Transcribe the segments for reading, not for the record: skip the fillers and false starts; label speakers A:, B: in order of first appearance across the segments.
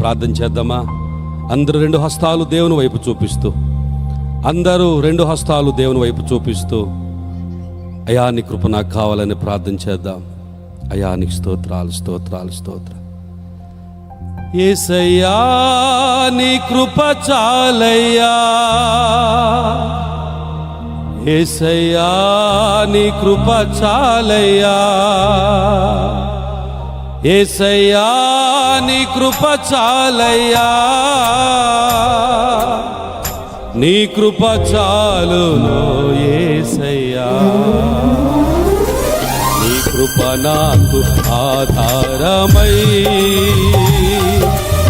A: ప్రార్థన చేద్దామా? అందరూ రెండు హస్తాలు దేవుని వైపు చూపిస్తూ, అయ్యా నీ కృప నాకు కావాలని ప్రార్థన చేద్దాం. అయ్యా నీకు స్తోత్రాలు, స్తోత్రాలు, స్తోత్రాలు. యేసయ్యా నీ కృప చాలయ్యా, యేసయ్యా నీ కృప చాలయ్యా, యేసయ్యా నీ కృప చాలయ్యా, నీ కృప చాలును యేసయ్యా, నీ కృప నాకు ఆధారమై,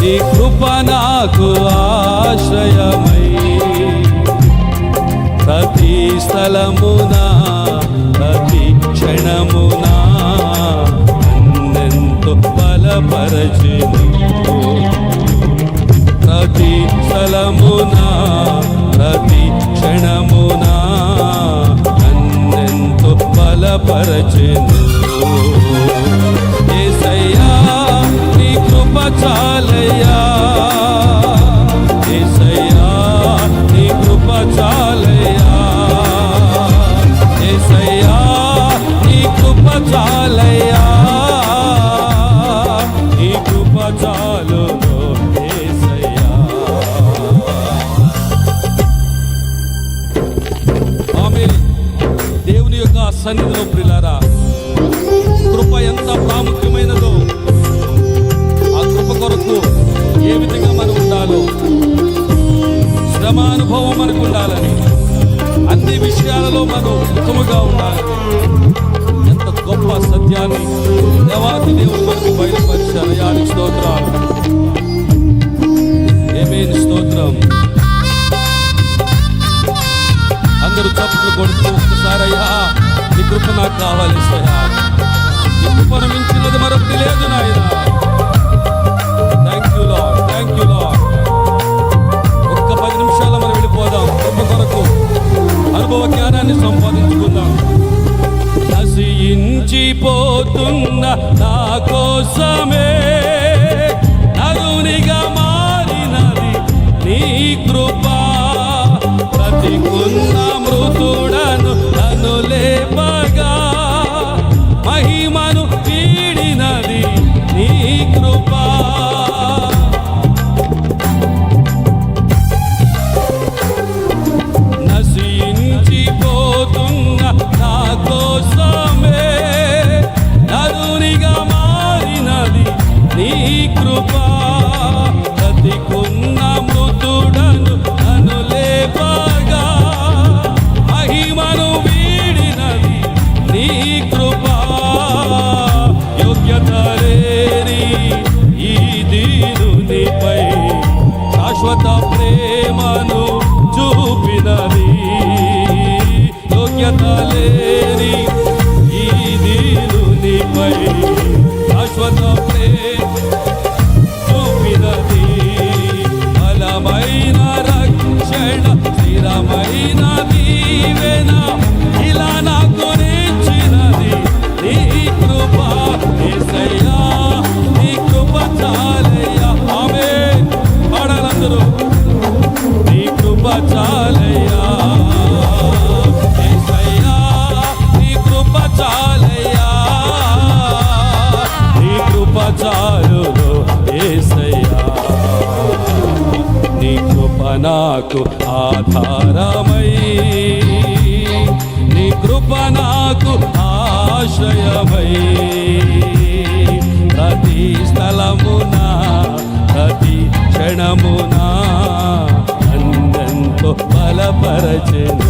A: నీ కృప నాకు ఆశ్రయమై, ప్రతి స్థలమునా ప్రతి క్షణమునా నన్నెంతో బలపరచెను, ప్రతి స్థలమునా ప్రతి క్షణమునా నన్నెంతో బలపరచెను. యేసయ్యా నీ కృప చాలయ్యా, యేసయ్యా నీ కృప చాలయ్యా, యేసయ్యా నీ కృప చాలయ్యా, నీ కృప చాలును యేసయ్యా. ఆమేన్. దేవుని యొక్క సన్నిధిలో ప్రియులారా, కృప ఎంత ప్రాముఖ్యమైనదో, ఆ కృప కొరకు ఏ విధంగా మనం ఉండాలో, శ్రమానుభవం మనకు ఉండాలని, అన్ని విషయాలలో మనం ఉత్తముగా ఉండాలని, ఎంత గొప్ప సత్యాన్ని దేవాది దేవుడు మనకు బయలుపరిచారు. యానికి స్తోత్రాలు, ఆమేన్, స్తోత్రం. అందరూ చప్పట్లు కొడుతూ ఒక్కసారి అయ్యా నీ కృప నాకు కావాలి, నీ కృపను మించినది మరొకటి లేదు నాయనా. Thank you lord, thank you lord. ఒక్క 10 నిమిషాలు మనం వెళ్ళిపోదాం. కృప కొరకు అనుభవ జ్ఞానాన్ని సంపాదించుకుందాం. నశించిపోతున్న నా కోసమే నరునిగా మారినది నీ కృప, బ్రతికున్న మృతుడను నన్ను లేపగా మహిమను వీడినది నీ కృప. నశించిపోతున్న నా కోసమే నరునిగా మారినది నీ కృప, బ్రతికున్న మృతుడను నన్ను లేపగా మహిమను వీడినది నీ కృప. యోగ్యత లేని ఈ దీనునిపై శాశ్వత ప్రేమను చూపినది, యోగ్యత లేని ఈ దీనునిపై శాశ్వత ప్రేమ చూపినది, బలమైన రక్షణ స్థిరమైన దీవెన ఇలా నాకు నిచ్చినది నీ కృప. యేసయ్యా నీ కృప చాలయ్యా. ఆమేన్. పాడాలందరూ. నీ కృప చాలయ్యా, యేసయ్యా నీ కృప చాలయ్యా, నీ కృప చాలును యేసయ్యా, నీ కృప నాకు ఆధారమై, నీ కృప నాకు ఆశ్రయమై, ప్రతి స్థలమునా ప్రతి క్షణమునా నన్నెంతో బలపరచెను.